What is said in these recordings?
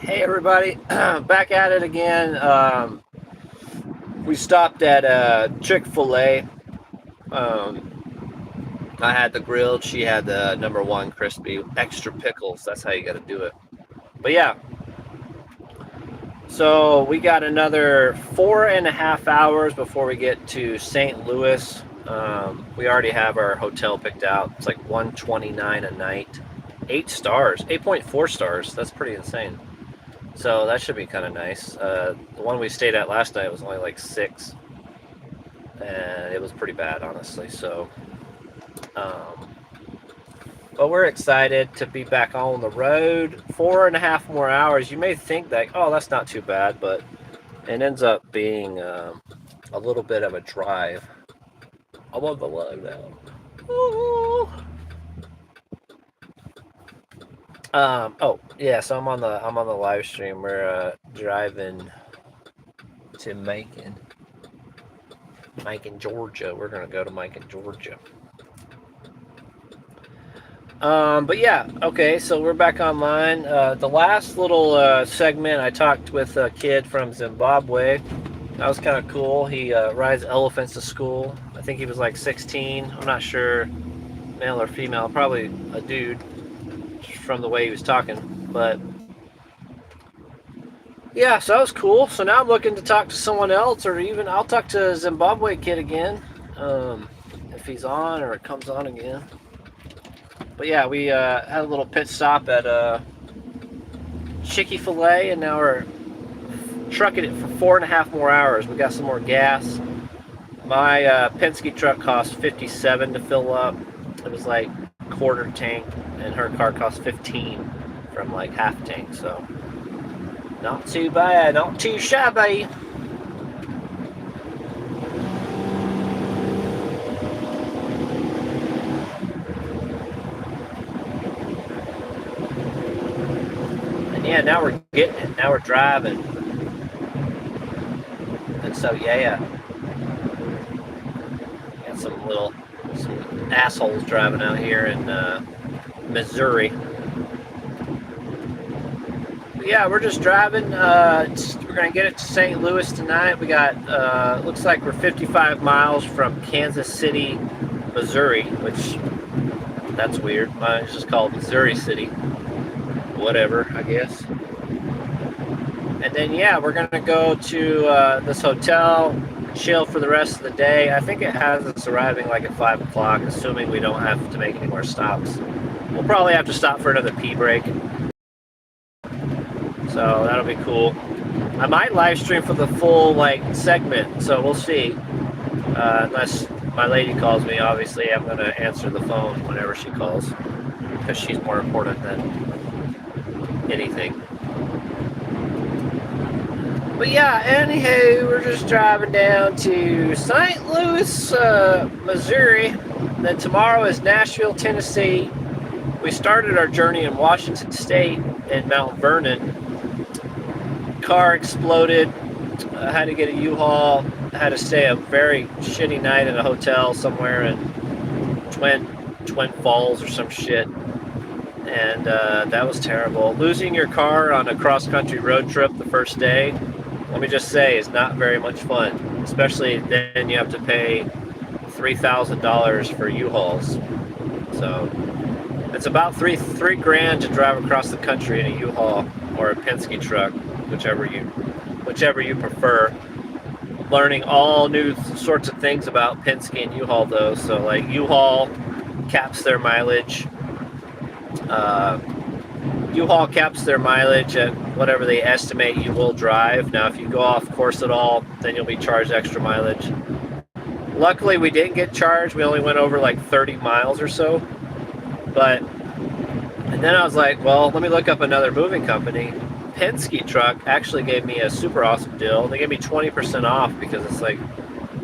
Hey everybody, back at it again. We stopped at Chick-fil-A. I had the grilled, she had the number one crispy, extra pickles. That's how you got to do it. But yeah, so we got another 4.5 hours before we get to St. Louis. We already have our hotel picked out. It's like 129 a night, 8 stars, 8.4 stars. That's pretty insane. So that should be kind of nice. The one we stayed at last night was only like 6, and it was pretty bad, honestly. So, um, but we're excited to be back on the road. 4.5 more hours. You may think that, oh, that's not too bad, but it ends up being a little bit of a drive. I'm on the line now. Ooh. Oh yeah, so I'm on the live stream. We're driving to Macon, Georgia. We're gonna go to Macon, Georgia. But yeah, okay, so we're back online. The last little segment, I talked with a kid from Zimbabwe. That was kind of cool. He rides elephants to school. I think he was like 16. I'm not sure, male or female. Probably a dude from the way he was talking. But yeah, so that was cool. So now I'm looking to talk to someone else, or even I'll talk to a Zimbabwe kid again, if he's on or it comes on again. But yeah, we had a little pit stop at Chick-fil-A, and now we're trucking it for 4.5 more hours. We got some more gas. My Penske truck cost 57 to fill up. It was like quarter tank, and her car cost 15 from like half tank. So not too bad, not too shabby. And yeah, now we're getting it. Now we're driving. And so yeah, got some assholes driving out here in Missouri. But yeah, we're just driving. We're gonna get it to St. Louis tonight. We got looks like we're 55 miles from Kansas City, Missouri, which that's weird. Mine's just called Missouri City. Whatever, I guess. And then yeah, we're gonna go to this hotel, chill for the rest of the day. I think it has us arriving like at 5 o'clock, assuming we don't have to make any more stops. We'll probably have to stop for another pee break, so that'll be cool. I might live stream for the full like segment, so we'll see. Unless my lady calls me, obviously I'm gonna answer the phone whenever she calls, because she's more important than anything. But yeah, anywho, we're just driving down to St. Louis, Missouri. Then tomorrow is Nashville, Tennessee. We started our journey in Washington State in Mount Vernon. Car exploded. I had to get a U-Haul. I had to stay a very shitty night in a hotel somewhere in Twin Falls or some shit. And that was terrible. Losing your car on a cross-country road trip the first day, let me just say, is not very much fun. Especially then you have to pay $3,000 for U-Hauls. So it's about three grand to drive across the country in a U-Haul or a Penske truck, whichever you prefer. Learning all new sorts of things about Penske and U-Haul though. So like U-Haul caps their mileage. U-Haul caps their mileage at whatever they estimate you will drive. Now, if you go off course at all, then you'll be charged extra mileage. Luckily, we didn't get charged. We only went over like 30 miles or so. And then I was like, well, let me look up another moving company. Penske truck actually gave me a super awesome deal. They gave me 20% off because it's like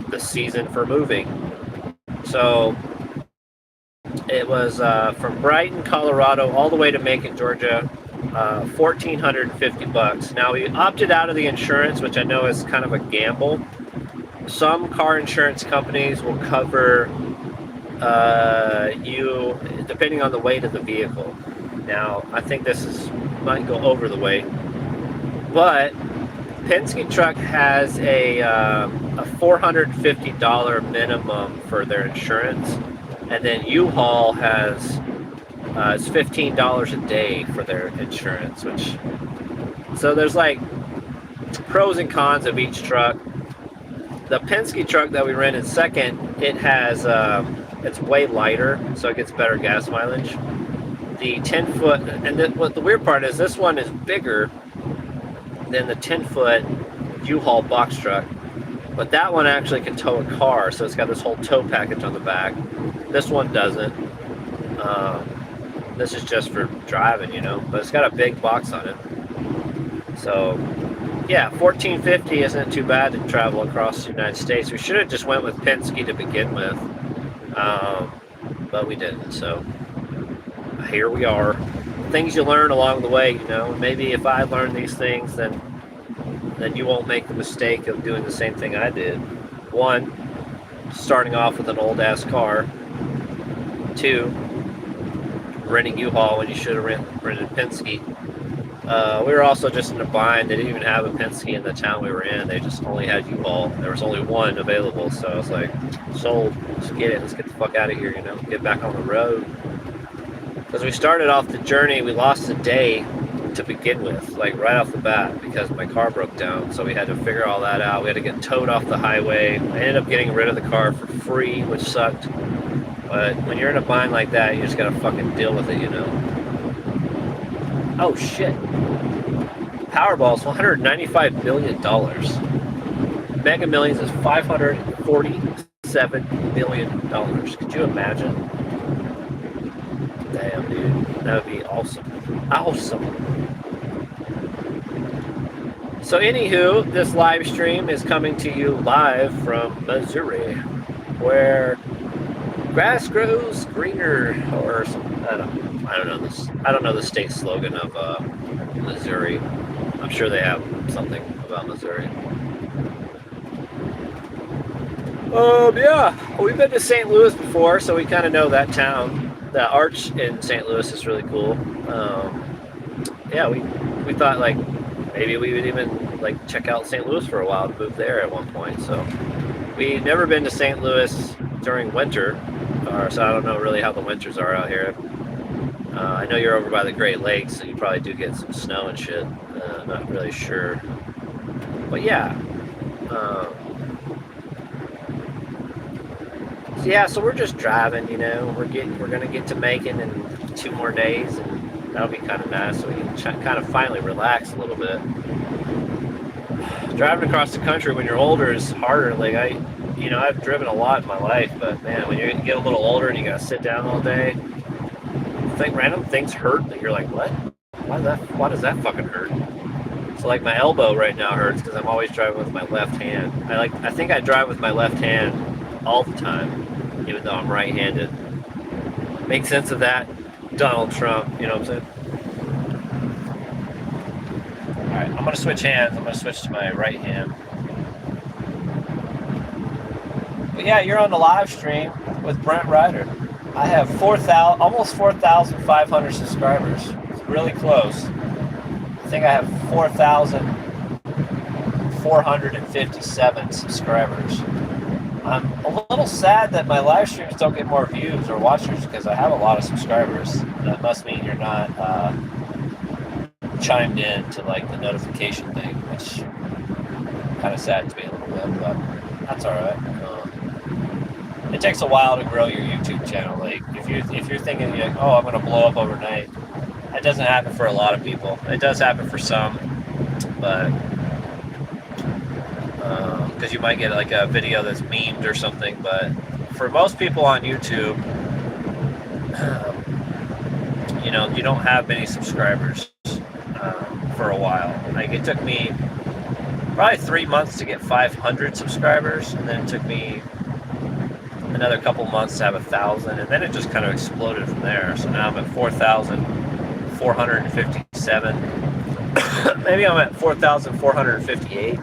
the season for moving. So it was from Brighton, Colorado, all the way to Macon, Georgia, $1,450. Now we opted out of the insurance, which I know is kind of a gamble. Some car insurance companies will cover you depending on the weight of the vehicle. Now I think might go over the weight. But Penske truck has a $450 minimum for their insurance, and then U-Haul has it's $15 a day for their insurance. So there's like pros and cons of each truck. The Penske truck that we rented second, it has it's way lighter, so it gets better gas mileage. The 10-foot, and what the weird part is, this one is bigger than the 10-foot U-Haul box truck, but that one actually can tow a car, so it's got this whole tow package on the back. This one doesn't. This is just for driving, but it's got a big box on it. So yeah, $1,450 isn't too bad to travel across the United States. We should have just went with Penske to begin with, but we didn't. So here we are. Things you learn along the way, Maybe if I learn these things, then you won't make the mistake of doing the same thing I did. One, starting off with an old ass car. Two, renting U-Haul when you should have rented Penske. We were also just in a bind. They didn't even have a Penske in the town we were in. They just only had U-Haul. There was only one available, so I was like, sold. Let's get it. Let's get the fuck out of here, get back on the road. Because we started off the journey, we lost a day to begin with, like right off the bat, because my car broke down. So we had to figure all that out. We had to get towed off the highway. I ended up getting rid of the car for free, which sucked. But when you're in a bind like that, you just gotta fucking deal with it, Oh shit. Powerball's $195 million. Mega Millions is $547 million. Could you imagine? Damn, dude. That would be awesome. Awesome. So anywho, this live stream is coming to you live from Missouri, where grass grows greener, or something. I don't know this. I don't know the state slogan of Missouri. I'm sure they have something about Missouri. Yeah, we've been to St. Louis before, so we kind of know that town. The arch in St. Louis is really cool. Yeah, we thought like maybe we would even like check out St. Louis for a while and move there at one point. So we've never been to St. Louis during winter, so I don't know really how the winters are out here. I know you're over by the Great Lakes, so you probably do get some snow and shit. I'm not really sure, but yeah. So we're just driving, We're gonna get to Macon in 2 more days, and that'll be kind of nice. So we can kind of finally relax a little bit. Driving across the country when you're older is harder. Like I've driven a lot in my life, but man, when you get a little older and you gotta sit down all day, random things hurt that you're like, what? Why does that fucking hurt? So like my elbow right now hurts because I'm always driving with my left hand. I think I drive with my left hand all the time, even though I'm right-handed. Make sense of that, Donald Trump, you know what I'm saying? Alright, I'm gonna switch hands. I'm gonna switch to my right hand. But yeah, you're on the live stream with Brent Rider. I have almost 4,500 subscribers. It's really close. I think I have 4,457 subscribers. I'm a little sad that my live streams don't get more views or watchers because I have a lot of subscribers. That must mean you're not chimed in to like the notification thing, which kind of sad to me a little bit, but that's all right. It takes a while to grow your YouTube channel. Like if you're thinking like, oh, I'm gonna blow up overnight, that doesn't happen for a lot of people. It does happen for some, but because you might get like a video that's memed or something. But for most people on YouTube, you don't have many subscribers for a while. Like it took me probably 3 months to get 500 subscribers, and then it took me another couple months to have 1,000, and then it just kind of exploded from there. So now I'm at 4,457. Maybe I'm at 4,458.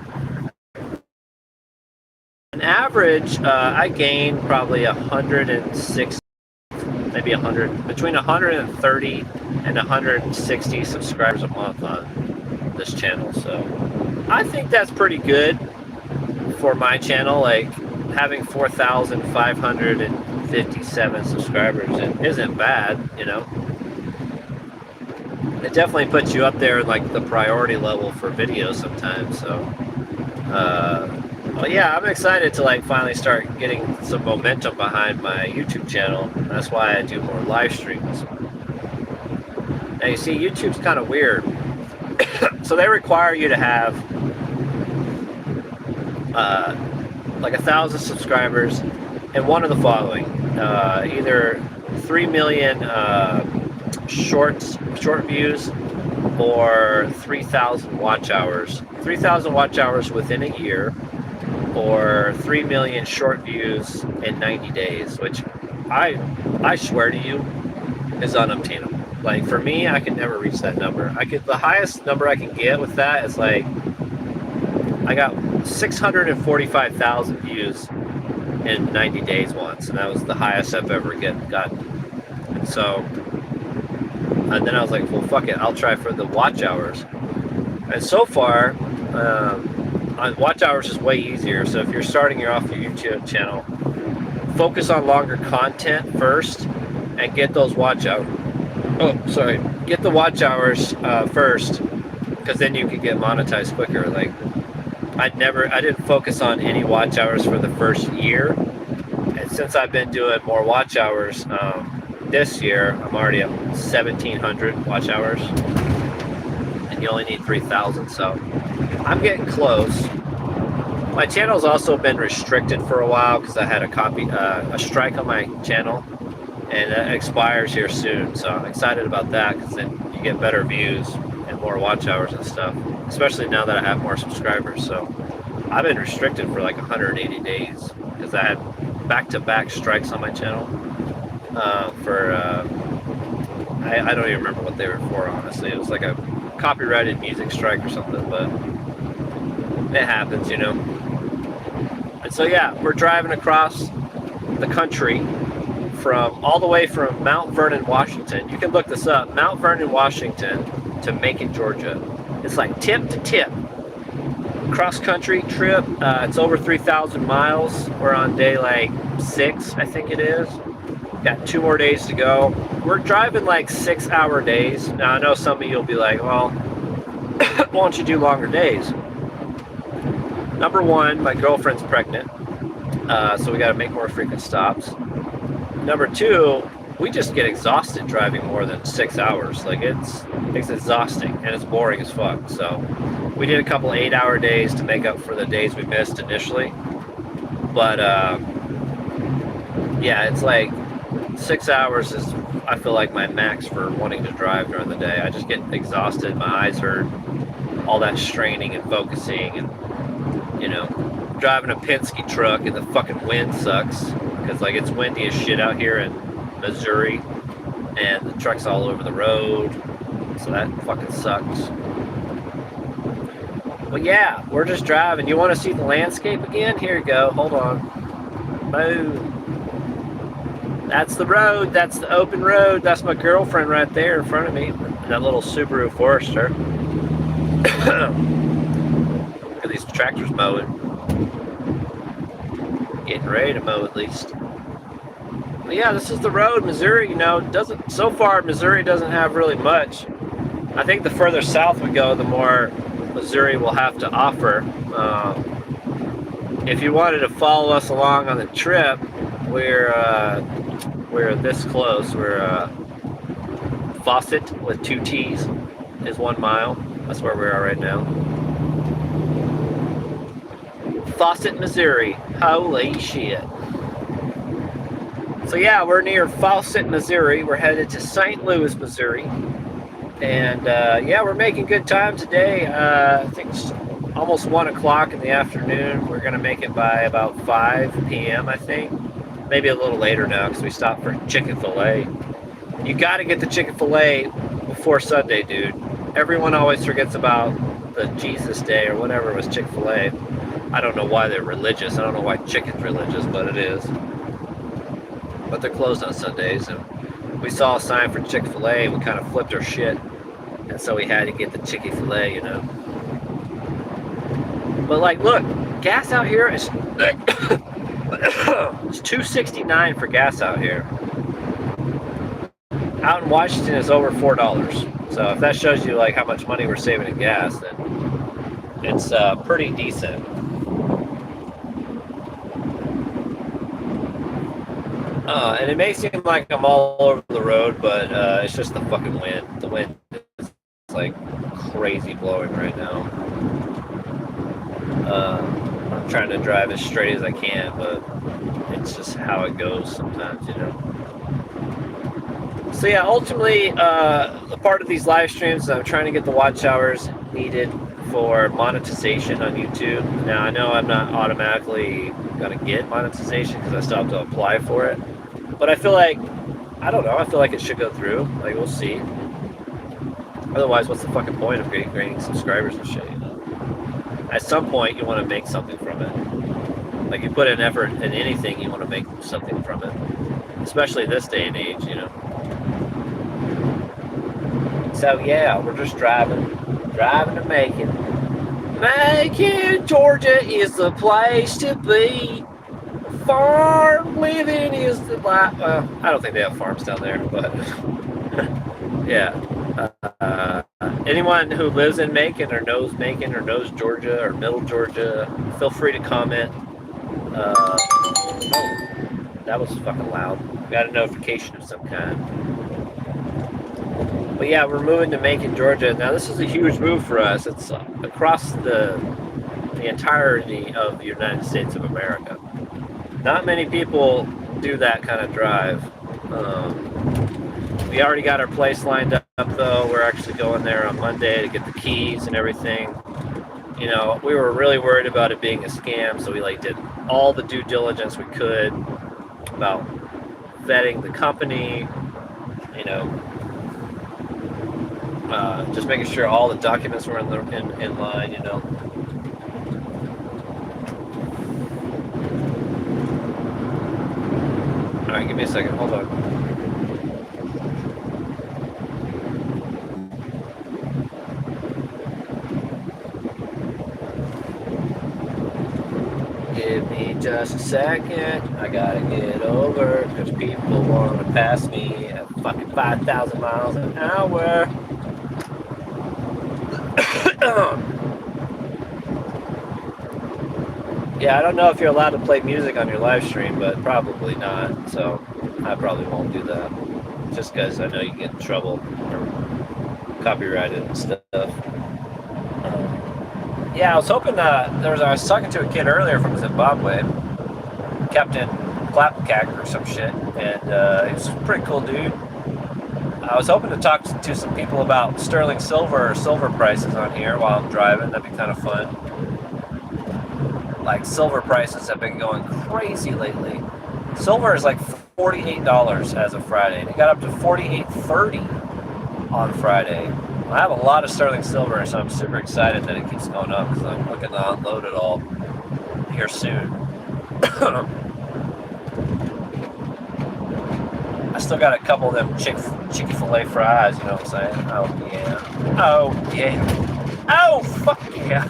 On average, I gain probably 106, maybe maybe 100, between 130 and 160 subscribers a month on this channel. So I think that's pretty good for my channel. Like having 4,557 subscribers isn't bad, you know. It definitely puts you up there like the priority level for videos sometimes. So well, yeah, I'm excited to like finally start getting some momentum behind my YouTube channel. That's why I do more live streams. Now you see, YouTube's kind of weird. So they require you to have like 1,000 subscribers and one of the following: either 3 million short views or 3,000 watch hours. 3,000 watch hours within a year, or 3 million short views in 90 days, which I swear to you is unobtainable. Like for me, I can never reach that number. The highest number I can get with that is like, I got 645,000 views in 90 days once, and that was the highest I've ever gotten. So, and then I was like, well, fuck it, I'll try for the watch hours. And so far, watch hours is way easier. So if you're starting off your YouTube channel, focus on longer content first and get those watch hours. Get the watch hours first, because then you can get monetized quicker. Like I didn't focus on any watch hours for the first year, and since I've been doing more watch hours this year, I'm already at 1,700 watch hours, and you only need 3,000, so I'm getting close. My channel's also been restricted for a while because I had a strike on my channel, and it expires here soon. So I'm excited about that, because then you get better views and more watch hours and stuff, especially now that I have more subscribers. So I've been restricted for like 180 days because I had back-to-back strikes on my channel I don't even remember what they were for, honestly. It was like a copyrighted music strike or something, but it happens, you know. And so yeah, we're driving across the country all the way from Mount Vernon, Washington. You can look this up, Mount Vernon, Washington to Macon, Georgia. It's like tip to tip. Cross country trip. It's over 3,000 miles. We're on day like 6, I think it is. Got 2 more days to go. We're driving like 6-hour days. Now I know some of you will be like, well, why don't you do longer days? Number one, my girlfriend's pregnant, so we got to make more frequent stops. Number two, we just get exhausted driving more than 6 hours. Like it's exhausting and it's boring as fuck. So we did a couple 8-hour days to make up for the days we missed initially. But yeah, it's like 6 hours is, I feel like, my max for wanting to drive during the day. I just get exhausted, my eyes hurt, all that straining and focusing, and you know, driving a Penske truck and the fucking wind sucks, because like it's windy as shit out here in Missouri, and the truck's all over the road, so that fucking sucks. But yeah, we're just driving. You want to see the landscape again? Here you go. Hold on. Boom. That's the road. That's the open road. That's my girlfriend right there in front of me. That little Subaru Forester. Look at these tractors mowing. Getting ready to mow at least. But yeah, this is the road. Missouri, you know, so far Missouri doesn't have really much. I think the further south we go, the more Missouri will have to offer. If you wanted to follow us along on the trip, we're this close. We're Fawcett with 2 T's is 1 mile. That's where we are right now. Fawcett, Missouri. Holy shit. So yeah, we're near Fawcett, Missouri. We're headed to St. Louis, Missouri. And yeah, we're making good time today. I think it's almost 1 o'clock in the afternoon. We're gonna make it by about 5 p.m. I think. Maybe a little later now because we stopped for chicken filet. You gotta get the chicken filet before Sunday, dude. Everyone always forgets about the Jesus Day or whatever was Chick-fil-A. I don't know why they're religious. I don't know why chicken's religious, but it is. But they're closed on Sundays. And we saw a sign for Chick-fil-A, we kind of flipped our shit, and so we had to get the Chick-fil-A, you know. But like, look, gas out here is it's $2.69 for gas out here. Out in Washington, it's over $4. So if that shows you like how much money we're saving in gas, then it's pretty decent. And it may seem like I'm all over the road, but it's just the fucking wind. The wind is like crazy blowing right now. I'm trying to drive as straight as I can, but it's just how it goes sometimes, you know. So yeah, ultimately, the part of these live streams, I'm trying to get the watch hours needed for monetization on YouTube. Now, I know I'm not automatically going to get monetization because I still have to apply for it. But I feel like, I don't know, I feel like it should go through. Like, we'll see. Otherwise, what's the fucking point of gaining subscribers and shit, you know? At some point, you want to make something from it. Like, you put in effort in anything, you want to make something from it. Especially this day and age, you know? So, yeah, we're just driving to Macon. Macon, Georgia is the place to be. Farm living is the life. Well, I don't think they have farms down there, but yeah. Anyone who lives in Macon or knows Georgia or Middle Georgia, feel free to comment. Oh, that was fucking loud. Got a notification of some kind. But yeah, we're moving to Macon, Georgia. Now this is a huge move for us. It's across the entirety of the United States of America. Not many people do that kind of drive. We already got our place lined up though. We're actually going there on Monday to get the keys and everything. You know, we were really worried about it being a scam, so we like did all the due diligence we could about vetting the company, you know, just making sure all the documents were in line, you know. All right, give me a second. Hold on. Give me just a second. I gotta get over because people want to pass me at fucking 5,000 miles an hour. Yeah, I don't know if you're allowed to play music on your live stream, but probably not. So I probably won't do that, just because I know you get in trouble or copyrighted and stuff. Yeah, I was hoping I was talking to a kid earlier from Zimbabwe, Captain Clapcack or some shit, and he was a pretty cool dude. I was hoping to talk to some people about sterling silver or silver prices on here while I'm driving. That'd be kind of fun. Like, silver prices have been going crazy lately. Silver is like $48 as of Friday, and it got up to $48.30 on Friday. I have a lot of sterling silver, so I'm super excited that it keeps going up because I'm looking to unload it all here soon. I still got a couple of them Chick-fil-A fries, you know what I'm saying? Oh, yeah. Oh, yeah. Oh, fuck yeah.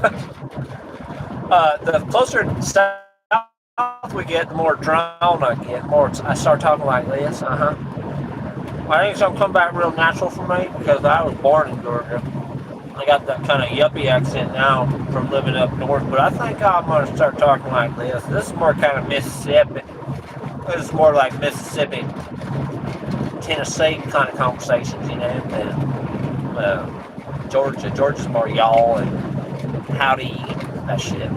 The closer south we get, the more drowned I get. I start talking like this. I think it's gonna come back real natural for me because I was born in Georgia. I got that kind of yuppie accent now from living up north, but I think I'm gonna start talking like this. This is more kind of Mississippi. This is more like Mississippi, Tennessee kind of conversations, you know, than Georgia. Georgia's more y'all and howdy, that shit.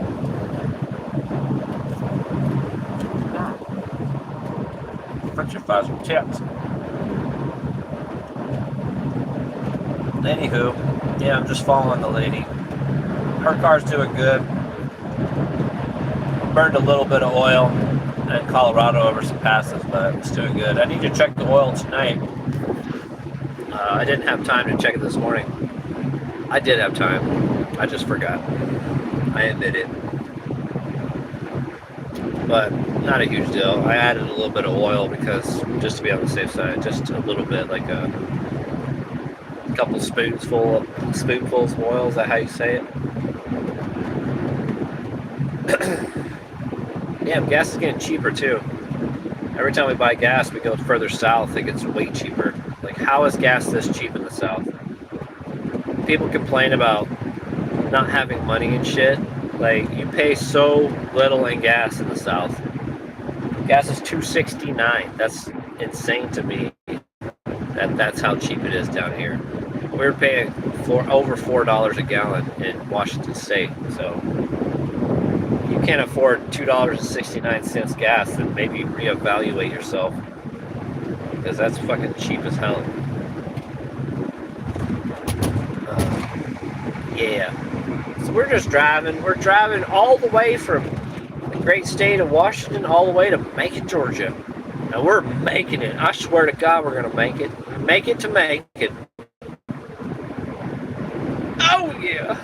French fries with chips. Anywho, yeah, I'm just following the lady. Her car's doing good. Burned a little bit of oil in Colorado over some passes, but it's doing good. I need to check the oil tonight. I didn't have time to check it this morning. I did have time. I just forgot. I admit it. But not a huge deal. I added a little bit of oil because just to be on the safe side, just a little bit, like a couple spoonfuls of oil. Is that how you say it? Yeah, gas is getting cheaper too. Every time we buy gas, we go further south, it gets way cheaper. Like, how is gas this cheap in the south? People complain about not having money and shit. Like, you pay so little in gas in the south. Gas is $2.69. That's insane to me. That's how cheap it is down here. We're paying over $4 a gallon in Washington State, so you can't afford $2.69 gas, then maybe reevaluate yourself, because that's fucking cheap as hell. Yeah. So we're just driving. We're driving all the way from the great state of Washington all the way to Macon, Georgia. And we're making it. I swear to God, we're going to make it. Make it to make it. Oh, yeah.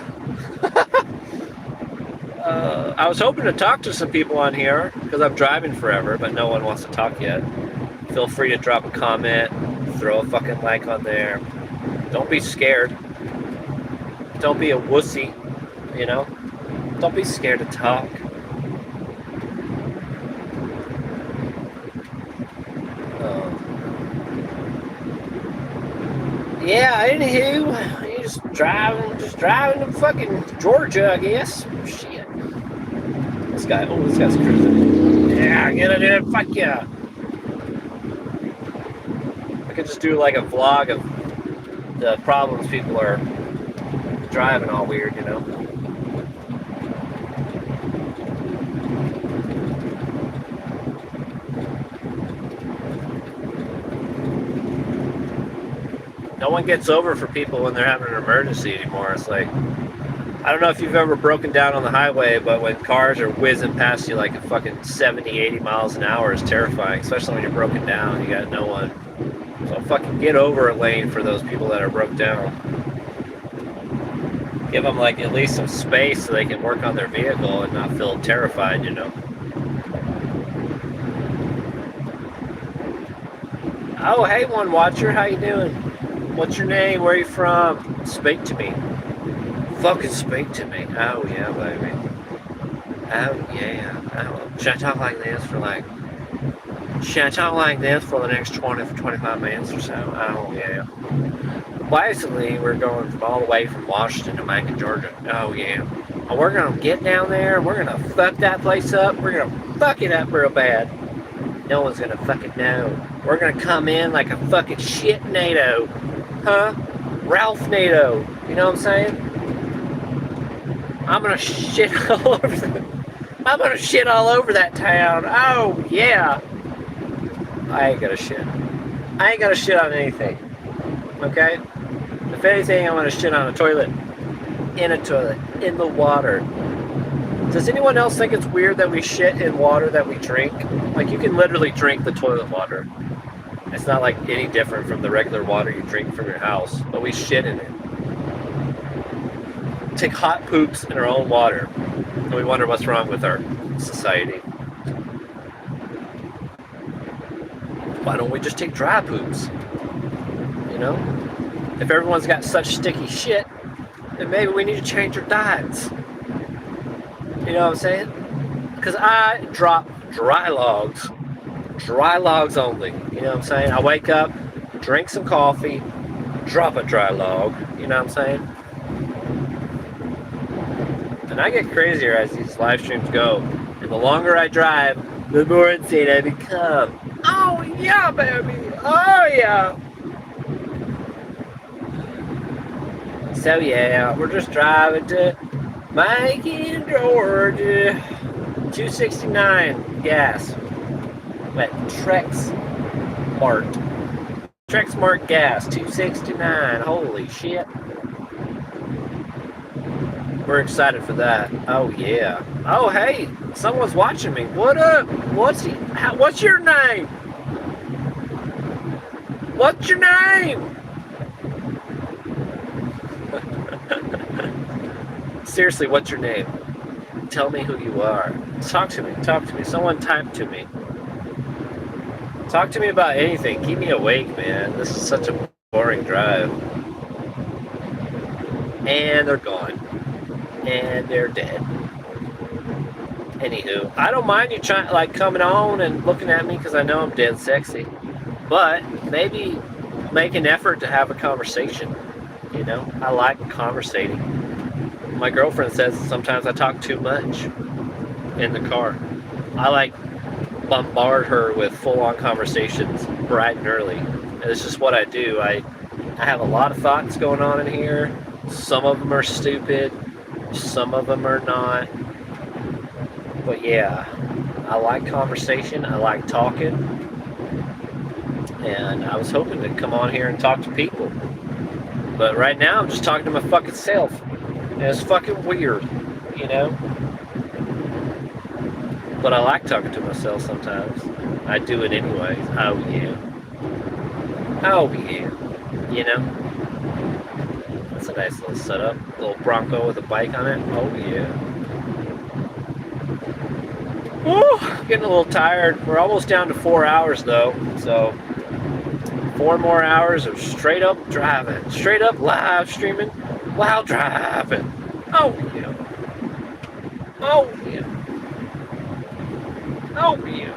I was hoping to talk to some people on here because I'm driving forever, but no one wants to talk yet. Feel free to drop a comment, throw a fucking like on there. Don't be scared. Don't be a wussy, you know? Don't be scared to talk. Yeah, anywho, you just driving to fucking Georgia, I guess. Shit. This guy's cruising. Yeah, get it in, fuck yeah. I could just do like a vlog of the problems people are driving all weird, you know. No one gets over for people when they're having an emergency anymore. It's like, I don't know if you've ever broken down on the highway, but when cars are whizzing past you like a fucking 70, 80 miles an hour is terrifying, especially when you're broken down, you got no one. So fucking get over a lane for those people that are broke down. Give them like at least some space so they can work on their vehicle and not feel terrified, you know. Oh, hey, one watcher, how you doing? What's your name? Where are you from? Speak to me. Fucking speak to me. Oh yeah, baby. Oh yeah. Oh, should I talk like this for the next 20 to 25 minutes or so? Oh yeah. Basically, we're going all the way from Washington to Macon, Georgia. Oh yeah. And we're gonna get down there. We're gonna fuck that place up. We're gonna fuck it up real bad. No one's gonna fucking know. We're gonna come in like a fucking shit NATO. Huh? Ralph NATO. You know what I'm saying? I'm gonna shit all over that town. Oh yeah. I ain't gonna shit. I ain't gonna shit on anything. Okay? If anything, I'm gonna shit on a toilet. In a toilet. In the water. Does anyone else think it's weird that we shit in water that we drink? Like, you can literally drink the toilet water. It's not like any different from the regular water you drink from your house, but we shit in it. Take hot poops in our own water, and we wonder what's wrong with our society. Why don't we just take dry poops? You know? If everyone's got such sticky shit, then maybe we need to change our diets. You know what I'm saying? Because I drop dry logs only. You know what I'm saying? I wake up, drink some coffee, drop a dry log. You know what I'm saying? And I get crazier as these live streams go. And the longer I drive, the more insane I become. Oh yeah, baby. Oh yeah. So yeah, we're just driving to Macon, Georgia. 269 gas. At Trexmart gas, 269. Holy shit. We're excited for that. Oh yeah. Oh hey, someone's watching me. What up? What's your name? What's your name? Seriously, what's your name? tell me who you are. Talk to me. Talk to me. Someone type to me. Talk to me about anything. Keep me awake, man. This is such a boring drive. And they're gone. And they're dead. Anywho, I don't mind you coming on and looking at me because I know I'm dead sexy. But maybe make an effort to have a conversation. You know, I like conversating. My girlfriend says sometimes I talk too much in the car. I bombard her with full-on conversations bright and early. And it's just what I do. I have a lot of thoughts going on in here. Some of them are stupid. Some of them are not. But yeah, I like conversation. I like talking. And I was hoping to come on here and talk to people. But right now I'm just talking to my fucking self. And it's fucking weird, you know? But I like talking to myself sometimes. I do it anyway. Oh yeah. Oh yeah. You know? That's a nice little setup. A little Bronco with a bike on it. Oh yeah. Woo! Getting a little tired. We're almost down to 4 hours though. So 4 more hours of straight up driving. Straight up live streaming while driving. Oh yeah. Oh yeah. Oh yeah.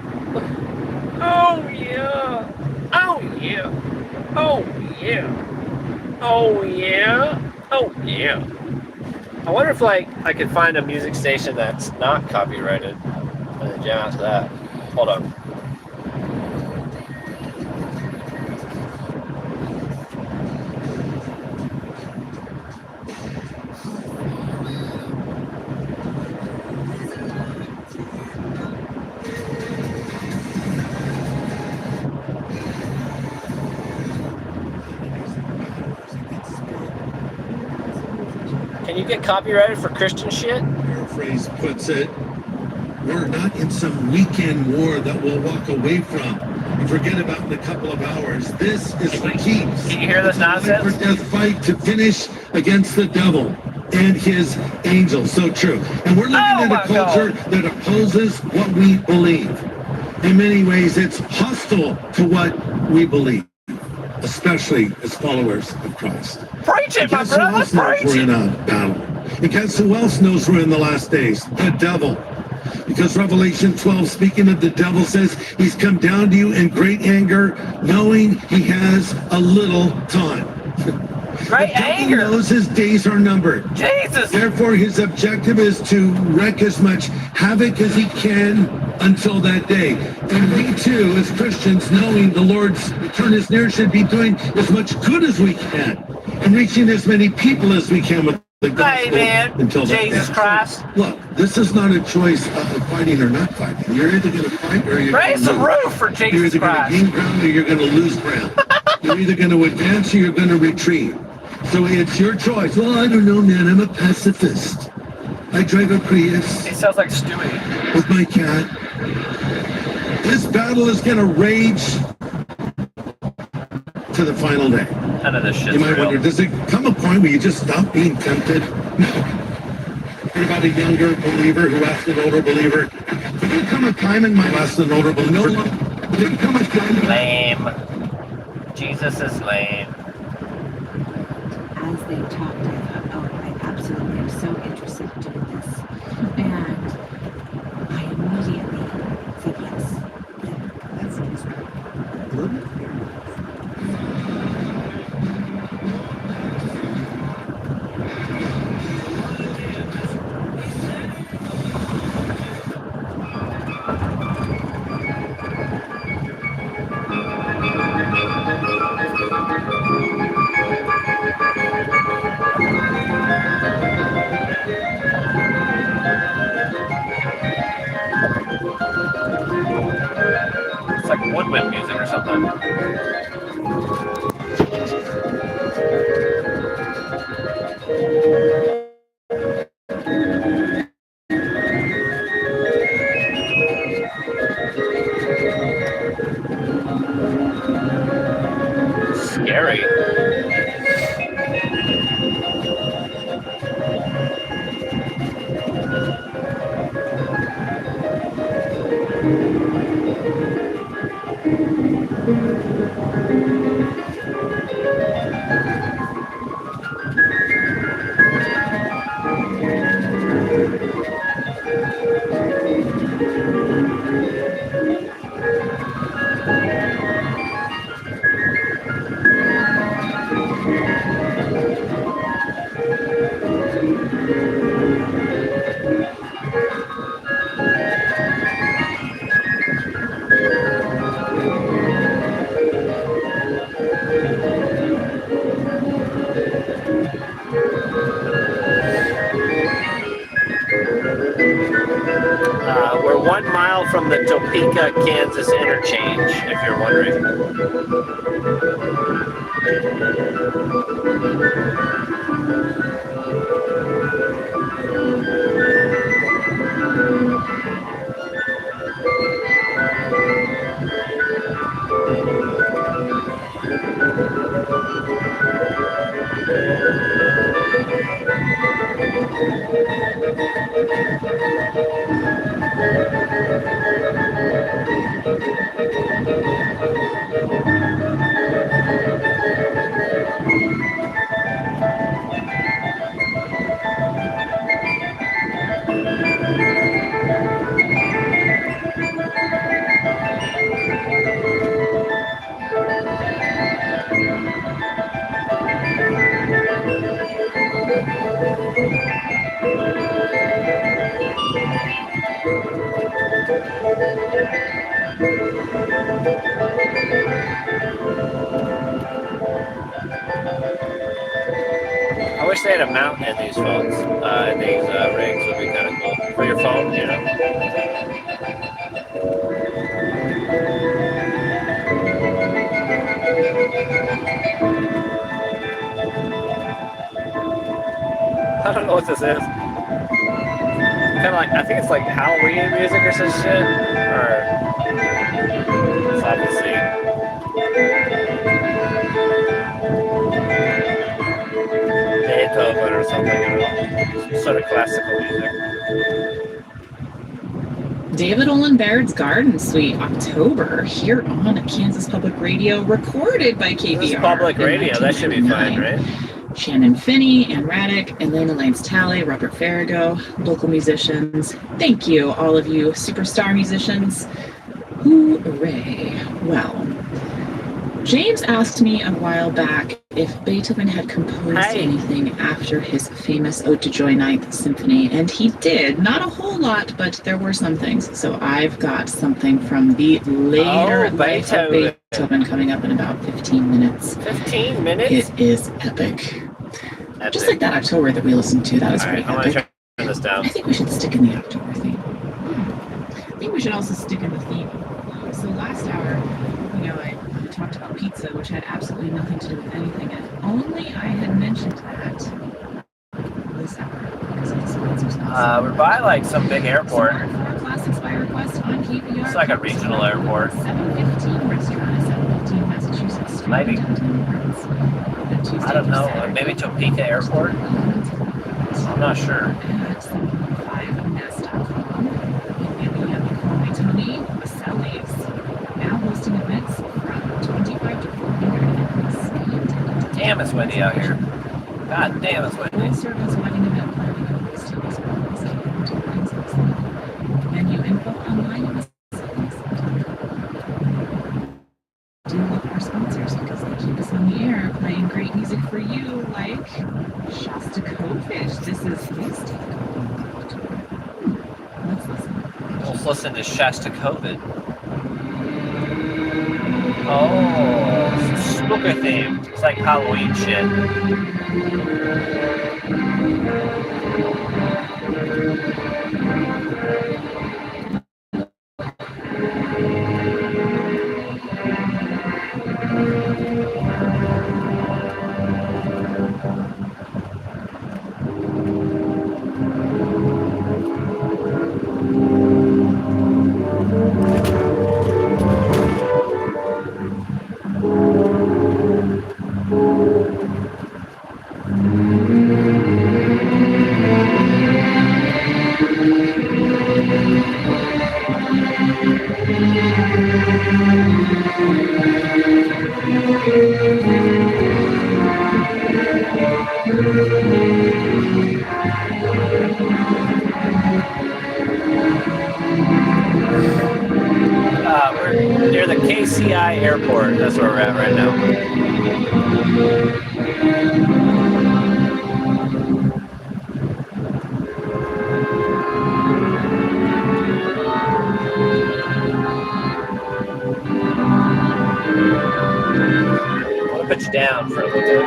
Oh yeah. Oh yeah. Oh yeah. Oh yeah. Oh yeah. I wonder if I could find a music station that's not copyrighted and then jam out to that. Hold on. Can you get copyrighted for Christian shit? Paraphrase puts it, we're not in some weekend war that we'll walk away from and forget about in a couple of hours. This is for keeps. Can you hear this nonsense? For death fight to finish against the devil and his angels. So true. And we're living in a culture that opposes what we believe. In many ways, it's hostile to what we believe, especially as followers of Christ. Preach it, my brother, preach it! We're in a battle. And guess who else knows we're in the last days? The devil. Because Revelation 12, speaking of the devil, says he's come down to you in great anger, knowing he has a little time. Great anger. He knows his days are numbered. Jesus. Therefore, his objective is to wreak as much havoc as he can until that day. And we too, as Christians, knowing the Lord's return is near, should be doing as much good as we can and reaching as many people as we can with the gospel. Amen. Until Jesus Christ. Look, this is not a choice of fighting or not fighting. You're either going to fight or you're Raise the roof for Jesus You're either Christ. going to gain ground or you're going to lose ground. You're either going to advance or you're going to retreat. So it's your choice. Well, I don't know, man. I'm a pacifist. I drive a Prius. He sounds like Stewie. With my cat. This battle is going to rage to the final day. None of this shit's You might real. wonder, does it come a point where you just stop being tempted? No. What about a younger believer who asked an older believer? Did there come a time in my asked an older believer? No. Did there come a time? Lame. Jesus is lame. As they talked, I thought, oh, I absolutely am so interested in doing this. And I immediately said yes. That seems good. It's like woodwind music or something. Scary. from the Topeka, Kansas interchange, if you're wondering. I wish they had a mount in these phones, in these rigs. Would be kind of cool for your phone, you know. I don't know what this is. Kind of like, I think it's like Halloween music or some shit, or it's obviously Beethoven or something, I don't know. Some sort of classical music. David Olin Baird's Garden Suite, October, here on Kansas Public Radio, recorded by KBR. This is public radio, that should be fine, right? Shannon Finney, Ann Raddick, Elena Lanes Talley, Robert Farrago, local musicians. Thank you, all of you superstar musicians. Hooray. Well, James asked me a while back if Beethoven had composed anything after his famous Ode to Joy Ninth Symphony, and he did. Not a whole lot, but there were some things. So I've got something from the later life of Beethoven coming up in about 15 minutes. 15 minutes? It is epic. Just like that October that we listened to, that was pretty epic. I'm going to turn this down. I think we should stick in the October theme. I think we should also stick in the theme. So last hour, you know, I talked about pizza, which had absolutely nothing to do with anything. And if only I had mentioned that this hour, because of the sponsors. We're by like some big airport. So classics by request on KPR. It's like a regional airport. 715 restaurant, 715 Massachusetts Street. Maybe. I don't know. Maybe Topeka Airport? I'm not sure. At 715nest.com. And Yummy Tony Vaselli's now hosting events from 25 to 400 Damn, it's windy out here. God damn, it's windy. Service wedding event planning and hosting as well as venue info online. Do love our sponsors because they keep us on the air playing great music for you, like Shostakovich. This is his take on October. Let's listen. Let's listen to Shostakovich. Oh, spooker theme. It's like Halloween shit. We're near the KCI airport. That's where we're at right now. I'm gonna put you down for a little bit.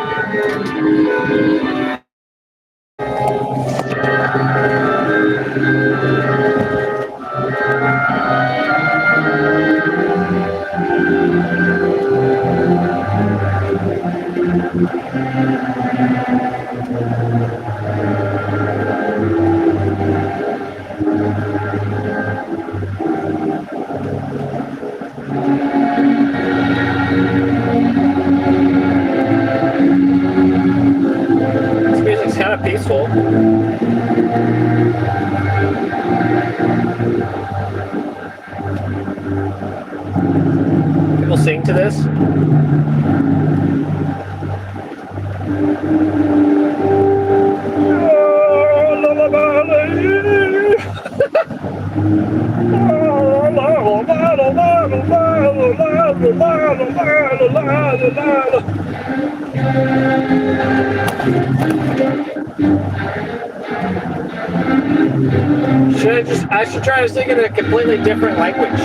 People sing to this. I should try to sing in a completely different language.